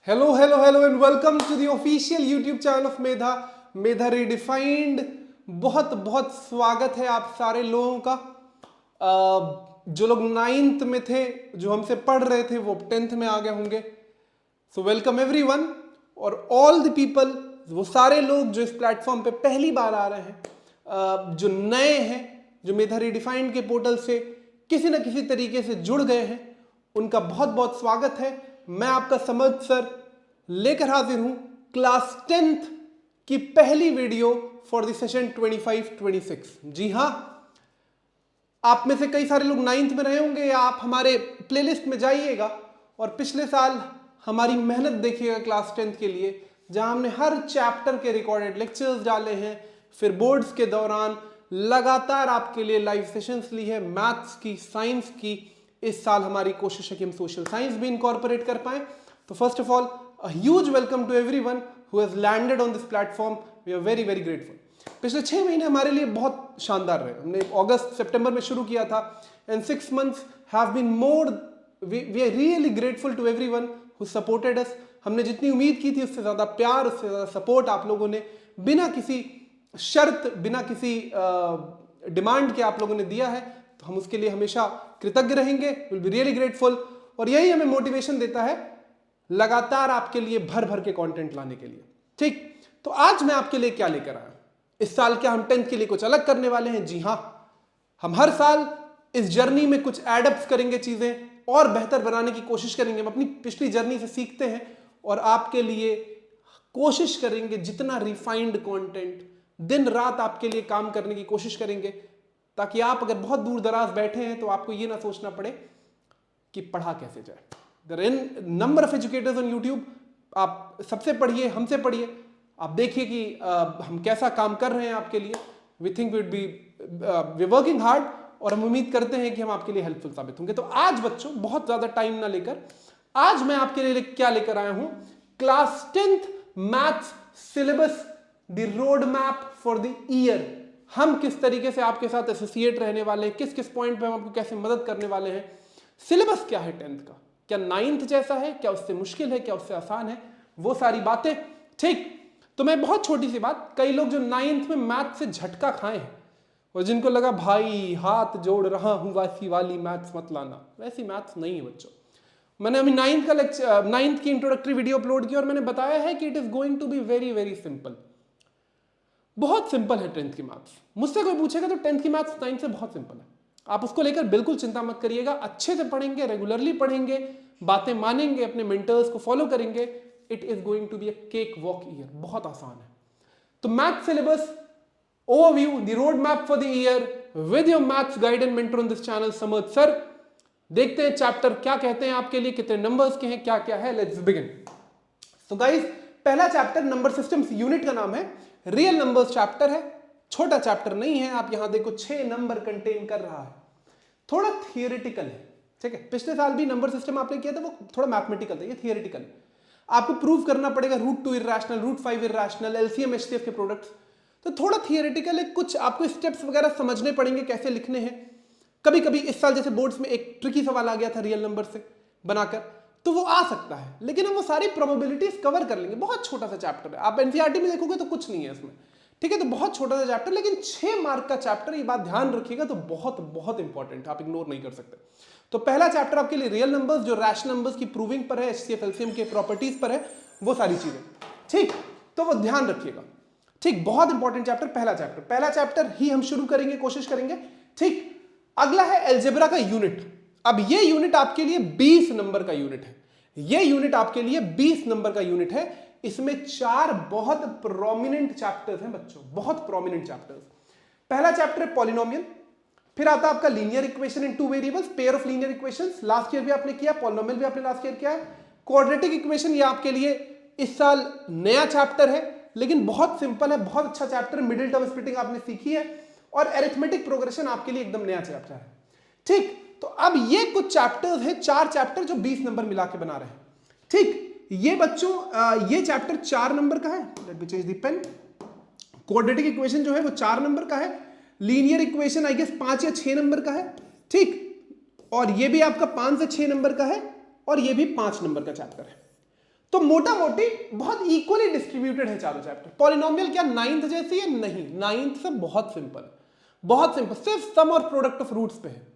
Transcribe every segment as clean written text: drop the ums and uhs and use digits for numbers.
Hello, hello, hello, and welcome to the official YouTube channel of Medha Redefined। बहुत बहुत स्वागत है आप सारे लोगों का। जो लोग 9th में थे, जो हमसे पढ़ रहे थे, वो 10th में आ गए होंगे। सो वेलकम एवरीवन और ऑल द पीपल, वो सारे लोग जो इस प्लेटफॉर्म पे पहली बार आ रहे हैं, जो नए हैं, जो मेधा रीडिफाइंड के पोर्टल से किसी न किसी तरीके से जुड़ गए हैं, उनका बहुत बहुत स्वागत है। मैं आपका समर्थ सर लेकर हाजिर हूं क्लास 10th की पहली वीडियो फॉर द सेशन 25-26। जी हाँ, आप में से कई सारे लोग 9th में रहे होंगे या आप हमारे प्लेलिस्ट में जाइएगा और पिछले साल हमारी मेहनत देखिएगा क्लास 10th के लिए, जहां हमने हर चैप्टर के रिकॉर्डेड लेक्चर्स डाले हैं। फिर बोर्ड्स के दौरान लगातार आपके लिए लाइव सेशंस ली है, मैथ्स की, साइंस की। इस साल हमारी कोशिश है कि हम सोशल साइंस भी इनकॉर्पोरेट कर पाएं। तो first of all a huge welcome to everyone who has landed on this platform. We are very very grateful. पिछले 6 महीने हमारे लिए बहुत शानदार रहे। हमने अगस्त सितंबर में शुरू किया था and 6 months have been more. We are really grateful to everyone who supported us. हमने जितनी उम्मीद की थी उससे ज्यादा प्यार, उससे ज्यादा सपोर्ट आप लोगों ने बिना किसी शर्त, बिना किसी डिमांड के आप लोगों ने दिया है। तो हम उसके लिए हमेशा कृतज्ञ रहेंगे। Will be really grateful. और यही हमें मोटिवेशन देता है लगातार आपके लिए भर भर के कंटेंट लाने के लिए। ठीक, तो आज मैं आपके लिए क्या लेकर आया? इस साल क्या हम 10th के लिए कुछ अलग करने वाले हैं? जी हाँ, हम हर साल इस जर्नी में कुछ एडप्ट करेंगे, चीजें और बेहतर बनाने की कोशिश करेंगे। हम अपनी पिछली जर्नी से सीखते हैं और आपके लिए कोशिश करेंगे जितना रिफाइंड कंटेंट, दिन रात आपके लिए काम करने की कोशिश करेंगे, ताकि आप अगर बहुत दूर दराज बैठे हैं तो आपको ये ना सोचना पड़े कि पढ़ा कैसे जाए। There are number of educators on YouTube. आप सबसे पढ़िए, हमसे पढ़िए, आप देखिए कि हम कैसा काम कर रहे हैं आपके लिए। We think we working hard और हम उम्मीद करते हैं कि हम आपके लिए हेल्पफुल साबित होंगे। तो आज बच्चों, बहुत ज्यादा टाइम ना लेकर, आज मैं आपके लिए क्या लेकर आया हूं? Class 10th maths syllabus, the road map for the year. हम किस तरीके से आपके साथ एसोसिएट रहने वाले हैं, किस किस पॉइंट पे हम आपको कैसे मदद करने वाले हैं। सिलेबस क्या है 10th का, क्या 9th जैसा है, क्या उससे मुश्किल है, क्या उससे आसान है, वो सारी बातें। ठीक, तो मैं बहुत छोटी सी बात, कई लोग जो 9th में मैथ से झटका खाए हैं और जिनको लगा भाई हाथ जोड़ रहा हूं वैसी वाली मैथ्स मत लाना, वैसी मैथ्स नहीं है बच्चों। मैंने अभी 9th की इंट्रोडक्टरी वीडियो अपलोड की और मैंने बताया है कि it is going to be very very simple. बहुत सिंपल है 10th की मैथ्स। मुझसे कोई पूछेगा तो 10th की मैथ्स 9th से बहुत सिंपल है। आप उसको लेकर बिल्कुल चिंता मत करिएगा। अच्छे से पढ़ेंगे, रेगुलरली पढ़ेंगे, बातें मानेंगे, अपने मेंटर्स को फॉलो करेंगे, it is going to be a cake walk year. बहुत आसान है। तो math syllabus overview, the road map for the year with your maths guide and mentor on this channel Samarth sir. देखते हैं चैप्टर क्या कहते हैं आपके लिए, कितने नंबर्स के हैं, क्या क्या है। Let's begin. तो गाइस, पहला चैप्टर नंबर सिस्टम्स यूनिट का नाम है रियल नंबर्स चैप्टर है। छोटा चैप्टर नहीं है, आप यहां देखो 6 नंबर कंटेन कर रहा है। थोड़ा थियोरेटिकल है, ठीक है। पिछले साल भी नंबर सिस्टम आपने किया था, वो थोड़ा मैथमेटिकल था, ये थियोरेटिकल है। आपको प्रूव करना पड़ेगा √2 इरैशनल, √5 इरैशनल, एलसीएम एचसीएफ के प्रोडक्ट्स। तो थोड़ा थियोरेटिकल है, कुछ आपको स्टेप्स वगैरह समझने पड़ेंगे कैसे लिखने हैं। कभी कभी इस साल जैसे बोर्ड्स में एक ट्रिकी सवाल आ गया था रियल नंबर से बनाकर, तो वो आ सकता है, लेकिन हम वो सारी प्रोबेबिलिटीज कवर कर लेंगे। बहुत छोटा सा चैप्टर है, आप एनसीईआरटी में देखोगे तो कुछ नहीं है इसमें, ठीक है। तो बहुत छोटा सा चैप्टर, लेकिन 6 मार्क का चैप्टर, ये बात ध्यान रखिएगा। तो बहुत बहुत इंपॉर्टेंट, आप इग्नोर नहीं कर सकते। तो पहला चैप्टर आपके लिए रियल नंबर्स, जो रैशनल नंबर्स की प्रूविंग पर है, एचसीएफ एलसीएम के प्रॉपर्टीज पर है, वो सारी चीजें, ठीक। तो वो ध्यान रखिएगा, ठीक। बहुत इंपॉर्टेंट चैप्टर, पहला चैप्टर ही हम शुरू करेंगे, कोशिश करेंगे, ठीक। अगला है अलजेब्रा का यूनिट। अब ये यूनिट आपके लिए 20 नंबर का यूनिट है। ये यूनिट आपके लिए 20 नंबर का यूनिट है। इसमें 4 बहुत प्रोमिनेंट चैप्टर्स हैं बच्चों, बहुत प्रोमिनेंट चैप्टर्स। पहला चैप्टर है पॉलिनोमियल, फिर आता है आपका linear equation in 2 variables, pair of linear equations, last year भी आपने किया। पॉलिनोमियल भी आपने लास्ट ईयर किया। क्वाड्रेटिक इक्वेशन, ये आपके लिए इस साल नया चैप्टर है, लेकिन बहुत सिंपल है, बहुत अच्छा चैप्टर। मिडिल टर्म स्प्लिटिंग आपने सीखी है और अरिथमेटिक प्रोग्रेशन आपके लिए एकदम नया चैप्टर है, ठीक। तो अब ये कुछ चैप्टर्स हैं, 4 चैप्टर जो 20 नंबर मिला के बना रहे हैं, ठीक। ये बच्चों ये चैप्टर 4 नंबर का है। Let me change the pen. Quadratic equation जो है वो 4 नंबर का है। लीनियर इक्वेशन आई गेस 5 या 6 नंबर का है, ठीक। और ये भी आपका 5 से 6 नंबर का है और ये भी 5 नंबर का चैप्टर है। तो मोटा मोटी बहुत इक्वली डिस्ट्रीब्यूटेड है चारों चैप्टर। पॉलिनोमियल क्या नाइन्थ जैसी है? नहीं, नाइन्थ से बहुत सिंपल, बहुत सिंपल, सिर्फ सम और प्रोडक्ट ऑफ रूट्स पे है।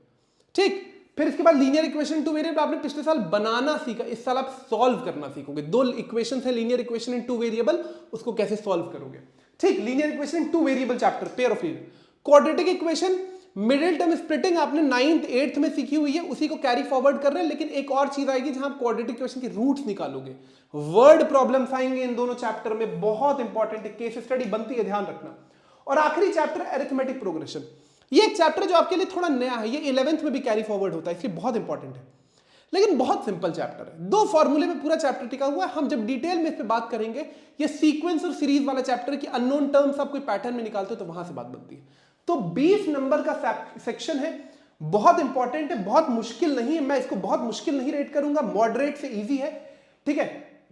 ठीक, फिर इसके बाद लीनियर इक्वेशन टू वेरिएबल आपने पिछले साल बनाना सीखा, इस साल आप सॉल्व करना सीखोगे। दो इक्वेशन है लीनियर इक्वेशन इन टू वेरिएबल, उसको कैसे सॉल्व करोगे। ठीक, linear equation in two variable chapter, pair of linear. Quadratic equation, middle term splitting आपने 9th 8th में सीखी हुई है, उसी को कैरी फॉरवर्ड कर रहे हैं। लेकिन एक और चीज आएगी जहां आप क्वाड्रेटिक इक्वेशन की रूट्स निकालोगे। वर्ड प्रॉब्लम्स आएंगे इन दोनों चैप्टर में, बहुत इंपॉर्टेंट है, केस स्टडी बनती है, ध्यान रखना। और आखिरी चैप्टर अरिथमेटिक प्रोग्रेशन, ये एक चैप्टर जो आपके लिए थोड़ा नया है, ये 11th में भी कैरी फॉरवर्ड होता है, इसलिए बहुत इंपॉर्टेंट है, लेकिन बहुत सिंपल चैप्टर है। 2 फॉर्मूले में पूरा चैप्टर टिका हुआ है। हम जब डिटेल में इस पे बात करेंगे, ये सीक्वेंस और सीरीज वाला चैप्टर की अननोन टर्म्स आप कोई पैटर्न में निकालते हो तो वहां से बात बनती है। तो 20 नंबर का सेक्शन है, बहुत इंपॉर्टेंट है, बहुत मुश्किल नहीं है, मैं इसको बहुत मुश्किल नहीं रेट करूंगा, मॉडरेट से इजी है। ठीक है,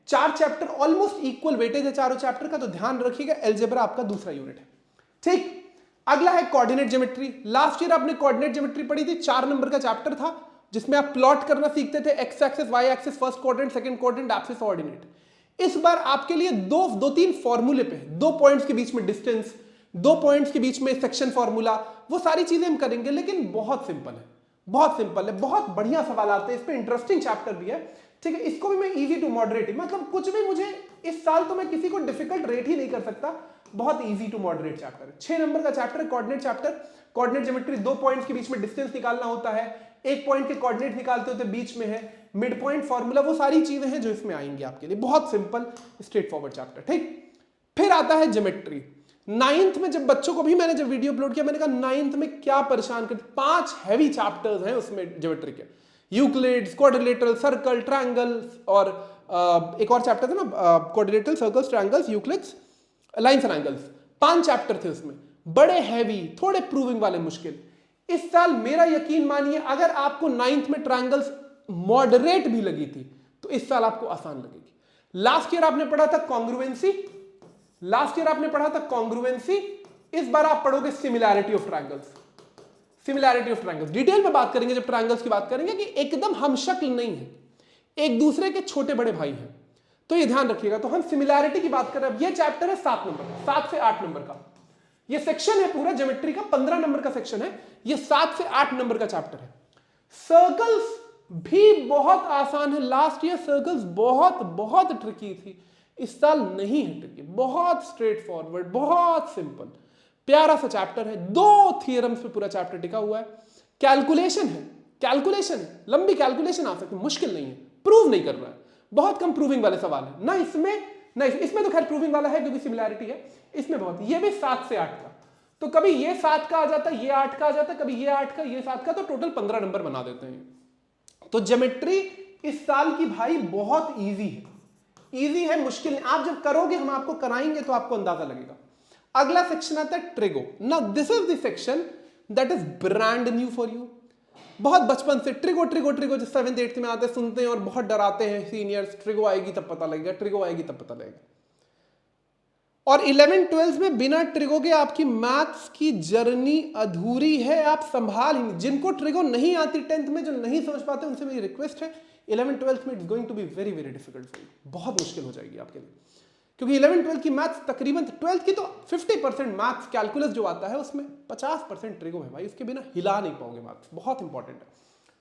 4 चैप्टर ऑलमोस्ट इक्वल वेटेज है चारों चैप्टर का, तो ध्यान रखिएगा। अलजेब्रा आपका दूसरा यूनिट है। ठीक, अगला है कोऑर्डिनेट ज्योमेट्री। लास्ट ईयर आपने कोऑर्डिनेट ज्योमेट्री पढ़ी थी, 4 नंबर का चैप्टर था, जिसमें आप प्लॉट करना सीखते थे, x axis, y axis, first quadrant, second quadrant, abscissa, ordinate. इस बार आपके लिए 2-3 फॉर्मूले पे, 2 पॉइंट्स के बीच में डिस्टेंस, 2 पॉइंट्स के बीच में सेक्शन फॉर्मूला, वो सारी चीजें हम करेंगे, लेकिन बहुत सिंपल है, बहुत सिंपल है, बहुत बढ़िया सवाल आते हैं इस पे, इंटरेस्टिंग चैप्टर भी है। ठीक है, इसको भी मैं इजी टू मॉडरेट, मतलब कुछ भी मुझे इस साल तो मैं किसी को डिफिकल्ट रेट ही नहीं कर सकता, बहुत इजी टू मॉडरेट चैप्टर है। 6 नंबर का चैप्टर है coordinate chapter. Coordinate geometry, 2 points के बीच में डिस्टेंस निकालना होता है, 1 पॉइंट के कोऑर्डिनेट निकालते होते बीच में है, मिड पॉइंट फॉर्मूला, वो सारी चीजें हैं जो इसमें आएंगी आपके लिए, बहुत सिंपल स्ट्रेट फॉरवर्ड चैप्टर। ठीक, फिर आता है ज्योमेट्री। 9th में जब बच्चों को भी मैंने जब वीडियो अपलोड किया, मैंने कहा 9th में क्या परेशान करते, 5 हैवी चैप्टर्स हैं उसमें ज्योमेट्री के, यूक्लिड्स, क्वाड्रिलेटरल, सर्कल, ट्रायंगल्स, और एक और चैप्टर था ना, quadrilateral, circles, triangles, Euclid's, lines and angles. 5 chapter थे उसमें, बड़े हैवी, थोड़े प्रूविंग वाले, मुश्किल। इस साल मेरा यकीन मानिए, अगर आपको 9th में ट्रायंगल्स मॉडरेट भी लगी थी, तो इस साल आपको आसान लगेगी। लास्ट ईयर आपने पढ़ा था कॉन्ग्रुएंसी, लास्ट ईयर आपने पढ़ा था कॉन्ग्रुएंसी, इस बार आप पढ़ोगे similarity of triangles. Similarity of triangles detail में बात करेंगे जब ट्रायंगल्स की बात करेंगे, कि एकदम हम शक्ल नहीं है, एक दूसरे के छोटे बड़े भाई हैं, तो ये ध्यान रखिएगा। तो हम सिमिलैरिटी की बात कर रहे हैं। ये चैप्टर है 7 नंबर का, 7 से 8 नंबर का ये सेक्शन है पूरा ज्योमेट्री का, 15 नंबर का सेक्शन है, ये 7 से 8 नंबर का चैप्टर है। सर्कल्स भी बहुत आसान है, लास्ट ईयर सर्कल्स बहुत बहुत ट्रिकी थी, इस साल नहीं है ट्रिकी, बहुत स्ट्रेट फॉरवर्ड, बहुत सिंपल, प्यारा सा चैप्टर है। 2 थियरम्स पे पूरा चैप्टर टिका हुआ है। कैलकुलेशन है, कैलकुलेशन है, लंबी कैलकुलेशन आ सकती है, मुश्किल नहीं है, प्रूव नहीं कर रहा है, बहुत कम प्रूविंग वाले सवाल है ना इसमें, ना इसमें तो खैर प्रूविंग वाला है क्योंकि सिमिलैरिटी है, इसमें बहुत, ये भी 7 से 8 का, तो कभी ये 7 का आ जाता है, ये 8 का आ जाता है, कभी ये 8 का, ये 7 का, तो टोटल 15 नंबर बना देते हैं। तो ज्योमेट्री इस साल की भाई बहुत इजी है, इजी है, मुश्किल नहीं। आप जब करोगे, हम आपको कराएंगे तो आपको अंदाजा लगेगा। अगला सेक्शन आता है trigo. Now this is the section that is brand new for you. बहुत बचपन से ट्रिगो ट्रिगो ट्रिगो जो 7th 8th में आते हैं, सुनते हैं और बहुत डराते हैं सीनियर्स, ट्रिगो आएगी तब पता लगेगा, ट्रिगो आएगी तब पता लगेगा। और 11th 12th में बिना ट्रिगो के आपकी मैथ्स की जर्नी अधूरी है, आप संभाल ही नहीं। जिनको ट्रिगो नहीं आती 10th में, जो नहीं समझ पाते, उनसे मेरी रिक्वेस्ट है, 11th 12th में it's going to be very very difficult for you, बहुत मुश्किल हो जाएगी आपके लिए, क्योंकि 11th 12th की मैथ्स तकरीबन, 12th की तो 50% मैथ्स कैलकुलस जो आता है उसमें 50% ट्रिगो है भाई, उसके बिना हिला नहीं पाओगे मैथ्स, बहुत इंपॉर्टेंट है।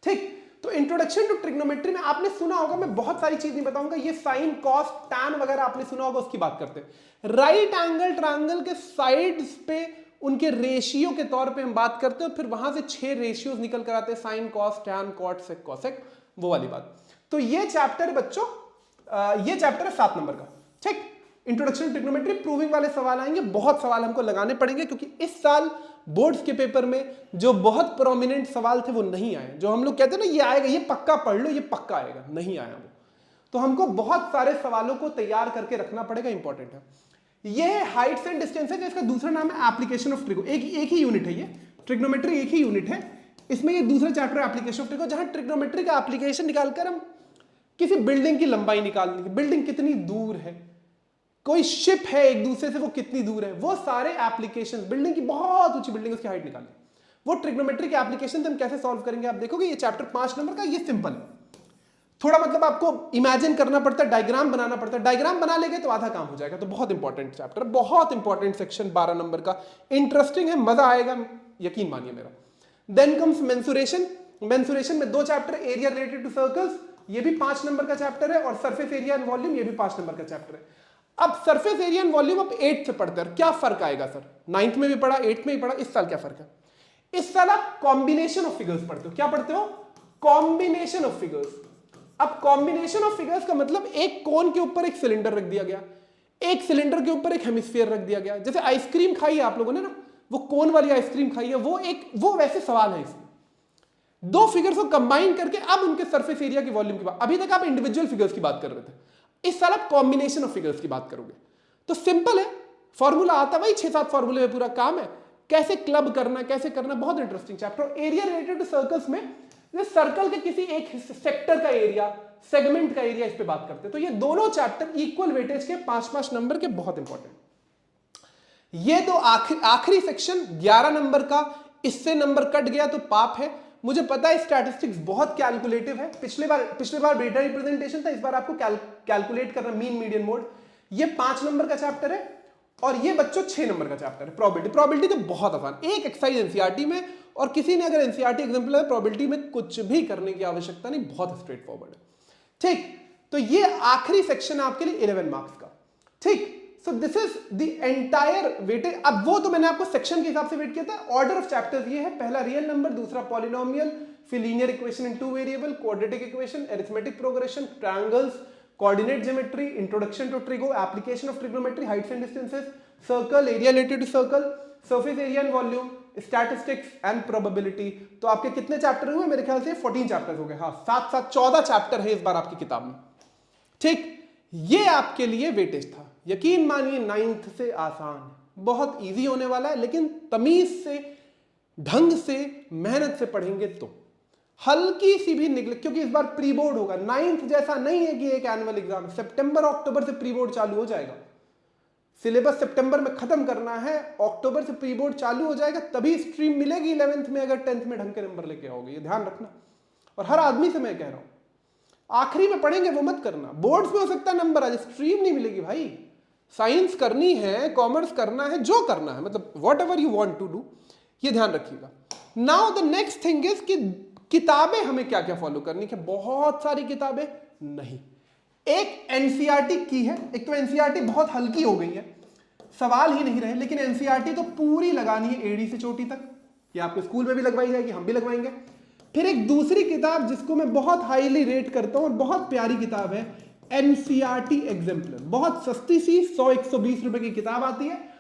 ठीक, तो इंट्रोडक्शन टू ट्रिग्नोमेट्री में आपने सुना होगा, मैं बहुत सारी चीज नहीं बताऊंगा, ये साइन, कॉस, टैन वगैरह आपने सुना होगा, उसकी बात करते हैं। राइट एंगल ट्रायंगल के साइड्स पे उनके रेशियो के तौर पे हम बात करते हैं, और फिर वहां से 6 रेशियोज निकल कर आते हैं, साइन, कॉस, टैन, कॉट, सेक, कॉसेक, वो वाली बात। तो ये चैप्टर बच्चों, ये चैप्टर है 7 नंबर का। ठीक, इंट्रोडक्शन ट्रिग्नोमेट्री, प्रूविंग वाले सवाल आएंगे, बहुत सवाल हमको लगाने पड़ेंगे, क्योंकि इस साल बोर्ड्स के पेपर में जो बहुत प्रोमिनेंट सवाल थे वो नहीं आए, जो हम लोग कहते हैं ना ये आएगा, ये पक्का पढ़ लो, ये पक्का आएगा, नहीं आया वो, तो हमको बहुत सारे सवालों को तैयार करके रखना पड़ेगा, इंपॉर्टेंट है। ये है हाइट्स एंड डिस्टेंसेज, इसका दूसरा नाम है एप्लीकेशन ऑफ ट्रिगो, एक ही यूनिट है, ये ट्रिग्नोमेट्री एक ही यूनिट है, इसमें ये दूसरा चैप्टर है एप्लीकेशन ऑफ ट्रिगो, जहां ट्रिग्नोमेट्री का एप्लीकेशन निकालकर हम किसी बिल्डिंग की लंबाई निकालनी, बिल्डिंग कितनी दूर है, कोई शिप है एक दूसरे से, वो कितनी दूर है, वो सारे एप्लीकेशन, बिल्डिंग की बहुत ऊंची बिल्डिंग, उसकी हाइट निकालनी, वो ट्रिग्नोमेट्री के एप्लीकेशन हम कैसे सॉल्व करेंगे, आप देखोगे। ये चैप्टर 5 नंबर का, ये सिंपल। थोड़ा मतलब आपको इमेजिन करना पड़ता है, डायग्राम बनाना पड़ता है। डायग्राम बना लेंगे तो आधा काम हो जाएगा। तो बहुत इंपॉर्टेंट चैप्टर, बहुत इंपॉर्टेंट सेक्शन, 12 नंबर का, इंटरेस्टिंग है, मजा आएगा, यकीन मानिए मेरा। Then comes mensuration. मेंसुरेशन में 2 chapter, area related to circles, ये भी 5 नंबर का चैप्टर है, और सरफेस एरिया एंड वॉल्यूम, ये भी 5 नंबर का चैप्टर है। अब सरफेस एरिया एंड वॉल्यूम अब 8th से पढ़ते हैं, क्या फर्क आएगा सर? 9th में भी पढ़ा, 8th में भी पढ़ा, इस साल क्या फर्क है? इस साल आप कॉम्बिनेशन ऑफ फिगर्स पढ़ते हो। क्या पढ़ते हो? Combination of figures. अब कॉम्बिनेशन ऑफ फिगर्स का मतलब एक कोन के ऊपर एक सिलेंडर रख दिया गया, एक सिलेंडर के ऊपर एक हेमिस्फीयर रख दिया गया। जैसे आइसक्रीम खाई है आप लोगों ने ना, वो कोन वाली आइसक्रीम खाई है, वो वैसे सवाल है इसमें। 2 फिगर्स को कंबाइन करके अब उनके सरफेस एरिया की वॉल्यूम की बात। अभी तक आप इंडिविजुअल फिगर्स की बात कर रहे थे, इस साल आप कॉम्बिनेशन ऑफ फिगर्स की बात करोगे। तो सिंपल है, फॉर्मूला आता, वही 6-7 फॉर्मूले में पूरा काम है। कैसे क्लब करना, कैसे करना, बहुत interesting chapter. Area related to circles में सर्कल के किसी एक सेक्टर का एरिया, सेगमेंट का एरिया, इस पे बात करते हैं। तो ये दोनों चैप्टर इक्वल वेटेज के 5-5 नंबर के, बहुत इंपॉर्टेंट। ये तो आखिरी सेक्शन 11 नंबर का, इससे नंबर कट गया तो पाप है। मुझे पता है स्टैटिस्टिक्स बहुत कैलकुलेटिव है। पिछले बार डेटा रिप्रेजेंटेशन था, इस बार आपको कैलकुलेट करना, मीन मीडियन मोड। ये 5 नंबर का चैप्टर है, और ये बच्चों 6 नंबर का चैप्टर है। प्रोबेबिलिटी तो बहुत आसान, एक एक्सरसाइज एनसीईआरटी में, और किसी ने अगर एनसीईआरटी एग्जांपल है, प्रोबेबिलिटी में कुछ भी करने की आवश्यकता नहीं, बहुत स्ट्रेट फॉरवर्ड है। ठीक, तो ये आखिरी सेक्शन है आपके लिए 11 मार्क्स का। ठीक, so this is the entire weightage. अब वो तो मैंने आपको सेक्शन के हिसाब से वेट किया था। ऑर्डर ऑफ चैप्टर्स ये है, पहला रियल नंबर, दूसरा पॉलिनोमियल, फिर linear equation in 2 variable, quadratic equation, arithmetic progression, triangles, coordinate geometry, introduction to trigo, application of trigonometry, heights and distances, circle, area related to circle, surface area and volume, statistics and probability. तो आपके कितने chapter हुए? मेरे ख्याल से 14 chapter हो गए। हाँ, 7-7 14 चैप्टर है इस बार आपकी किताब में। ठीक, ये आपके लिए वेटेज था। यकीन मानिए 9th से आसान है, बहुत इजी होने वाला है, लेकिन तमीज से, ढंग से, मेहनत से पढ़ेंगे तो। हल्की सी भी निकले, क्योंकि इस बार प्री बोर्ड होगा। 9th जैसा नहीं है कि एक एनुअल एग्जाम, सितंबर अक्टूबर से प्री बोर्ड चालू हो जाएगा। सिलेबस सितंबर में खत्म करना है, अक्टूबर से प्री बोर्ड चालू हो जाएगा, तभी स्ट्रीम मिलेगी 11th में, अगर 10th में ढंग के नंबर लेके आओगे। ये ध्यान रखना, और हर आदमी से मैं कह रहा हूं, आखिरी में पढ़ेंगे वो मत करना। बोर्ड्स में हो सकता है नंबर आज, स्ट्रीम नहीं मिलेगी भाई। साइंस करनी है, कॉमर्स करना है, जो करना है, मतलब whatever you want to do, ये ध्यान रखिएगा। Now the next thing is कि किताबें हमें क्या क्या फॉलो करनी है। बहुत सारी किताबें नहीं, एक एनसीईआरटी की है। एक तो एनसीईआरटी बहुत हल्की हो गई है, सवाल ही नहीं रहे, लेकिन एनसीईआरटी तो पूरी लगानी है एड़ी से चोटी तक। ये आपको स्कूल में भी लगवाई जाएगी, हम भी लगवाएंगे। फिर एक दूसरी किताब जिसको मैं बहुत हाईली रेट करता हूं और बहुत प्यारी किताब है, एनसीईआरटी एग्जाम्पलर। बहुत सस्ती सी 100-120 रुपए की किताब आती है।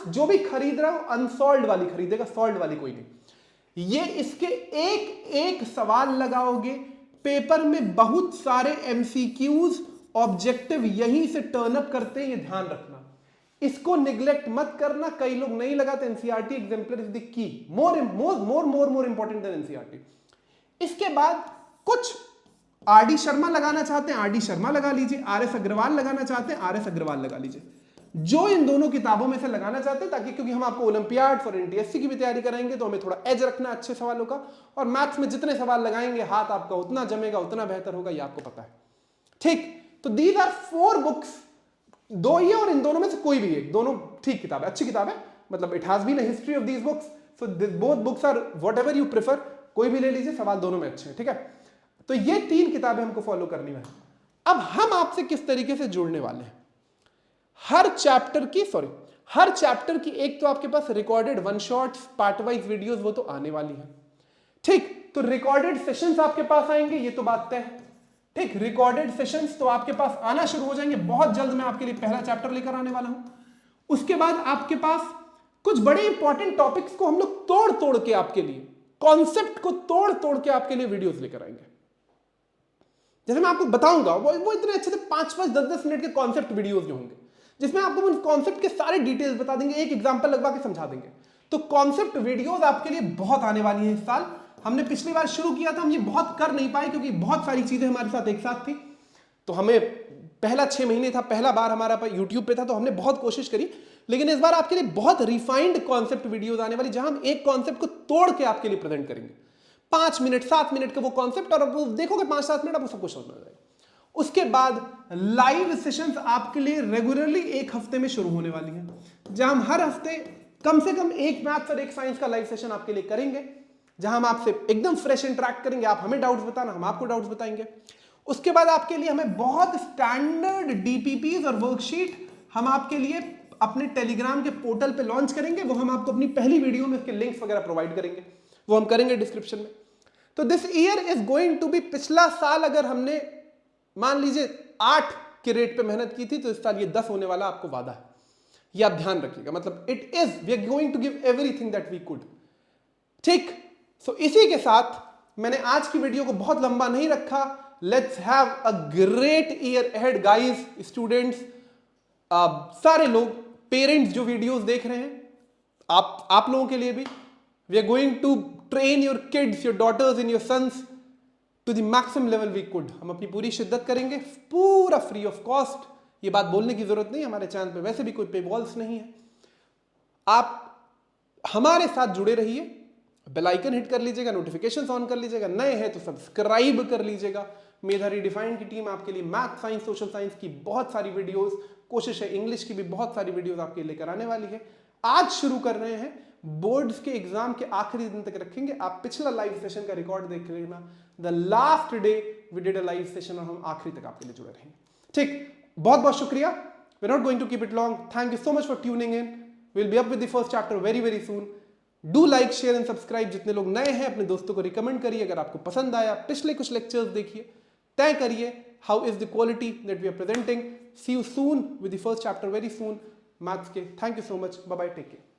जो भी खरीद रहा हो अनसॉल्व्ड वाली खरीदेगा, सॉल्व्ड वाली कोई नहीं। ये इसके एक एक सवाल लगाओगे, पेपर में बहुत सारे एमसीक्यूज, ऑब्जेक्टिव यहीं से टर्न अप करते हैं, ये ध्यान रखना। इसको निग्लेक्ट मत करना। कई लोग नहीं लगाते। NCERT exemplar is the key, more important then NCERT. इसके बाद कुछ आरडी शर्मा लगाना चाहते हैं, आरडी शर्मा लगा लीजिए। आरएस अग्रवाल लगाना चाहते हैं, आरएस अग्रवाल लगा लीजिए। जो इन दोनों किताबों में से लगाना चाहते हैं, ताकि, क्योंकि हम आपको ओलंपियाड और एनटीएससी की भी तैयारी कराएंगे, तो हमें थोड़ा एज रखना अच्छे सवालों का। और मैथ्स में जितने सवाल लगाएंगे, हाथ आपका उतना जमेगा, उतना बेहतर होगा, ये आपको पता है। ठीक, तो दीज आर 4 बुक्स, 2 ही है, और इन दोनों में से कोई भी एक, दोनों ठीक किताब है, अच्छी किताब है। मतलब it has been a history of these books, so both books are whatever you prefer, कोई भी ले लीजिए, सवाल दोनों में अच्छे हैं। ठीक है, तो ये 3 किताबें हमको फॉलो करनी है। अब हम आपसे किस तरीके से जुड़ने वाले हैं, हर चैप्टर की एक तो आपके पास recorded 1 shots, part wise videos, वो तो आने वाली है। ठीक, तो रिकॉर्डेड सेशंस आपके पास आएंगे, ये तो बात तय है। ठीक, रिकॉर्डेड सेशंस तो आपके पास आना शुरू हो जाएंगे। बहुत जल्द मैं आपके लिए पहला चैप्टर लेकर आने वाला हूं। उसके बाद आपके पास कुछ बड़े इंपॉर्टेंट टॉपिक्स को हम लोग तोड़ तोड़ के आपके लिए, कॉन्सेप्ट को तोड़ तोड़ के आपके लिए वीडियोस लेकर आएंगे। जैसे मैं आपको बताऊंगा, वो इतने अच्छे से 5-5, 10-10 मिनट के कॉन्सेप्ट वीडियोस जो होंगे, जिसमें आपको उन कॉन्सेप्ट के सारे डिटेल्स बता देंगे, एक एग्जांपल लगवा के समझा देंगे। तो कॉन्सेप्ट वीडियोस आपके लिए बहुत आने वाली है इस साल। हमने पिछली बार शुरू किया था, हम ये बहुत कर नहीं पाए क्योंकि बहुत सारी चीजें हमारे साथ एक साथ थी। तो हमें पहला 6 महीने था, पहला बार हमारा यूट्यूब पे था, तो हमने बहुत कोशिश करी। लेकिन इस बार आपके लिए बहुत रिफाइंड कॉन्सेप्ट वीडियोस आने वाली, जहां हम एक कॉन्सेप्ट को तोड़ के आपके लिए प्रेजेंट करेंगे। 5 मिनट 7 मिनट का वो कॉन्सेप्ट, और वो देखोगे 5-7 मिनट आपको सब कुछ समझ में आ जाएगा। उसके बाद लाइव सेशंस आपके लिए रेगुलरली एक हफ्ते में शुरू होने वाली हैं, जहां हम हर हफ्ते कम से कम एक मैथ्स और एक साइंस का लाइव सेशन आपके लिए करेंगे, जहां हम आपसे एकदम फ्रेश इंटरेक्ट करेंगे, आप हमें डाउट्स बताना, हम आपको डाउट्स बताएंगे। उसके बाद आपके लिए हमें बहुत स्टैंडर्ड डीपीपीज और वर्कशीट हम आपके लिए अपने टेलीग्राम के पोर्टल पे लॉन्च करेंगे, वो हम आपको अपनी पहली वीडियो में उसके लिंक्स वगैरह प्रोवाइड करेंगे, वो हम करेंगे डिस्क्रिप्शन में। तो this year is going to be, पिछला साल अगर हमने मान लीजिए 8 के रेट पे मेहनत की थी, तो इस साल ये 10 होने वाला आपको वादा है, ये आप ध्यान रखिएगा। मतलब it is, we are going to give everything that we could. ठीक, सो इसी के साथ मैंने आज की वीडियो को बहुत लंबा नहीं रखा। Let's have a great year ahead guys, students, सारे लोग, पेरेंट्स जो वीडियोस देख रहे हैं, आप लोगों के लिए भी, we are going to train your kids, your daughters and your sons to the maximum level we could. हम अपनी पूरी शिद्दत करेंगे, पूरा फ्री ऑफ कॉस्ट। ये बात बोलने की जरूरत नहीं, हमारे चैनल पे वैसे भी कोई पे वॉल्स नहीं है। आप हमारे साथ जुड़े रहिए, बेल आइकन हिट कर लीजिएगा, नोटिफिकेशंस ऑन कर लीजिएगा, नए हैं तो सब्सक्राइब कर लीजिएगा। मेधा रीडिफाइंड की टीम आपके लिए मैथ, साइंस, सोशल साइंस की बहुत सारी वीडियोस, कोशिश है इंग्लिश की भी बहुत सारी वीडियोस आपके लेकर आने वाली है। आज शुरू कर रहे हैं, बोर्ड्स के एग्जाम के आखिरी दिन तक रखेंगे। आप पिछला लाइव सेशन का रिकॉर्ड देख लेना, the last day we did a live session, और हम आखिरी तक आपके लिए जुड़े रहेंगे। ठीक, बहुत बहुत शुक्रिया। We are not going to keep it long. Thank you so much for tuning in. Will be up with the first chapter very very soon. Do like, share and subscribe. जितने लोग नए हैं अपने दोस्तों को रिकमेंड करिए। अगर आपको पसंद आया, पिछले कुछ लेक्चर्स देखिए, तय करिए how is the quality that we are presenting. See you soon with the first chapter very soon maths के। Thank you so much, bye bye, take care.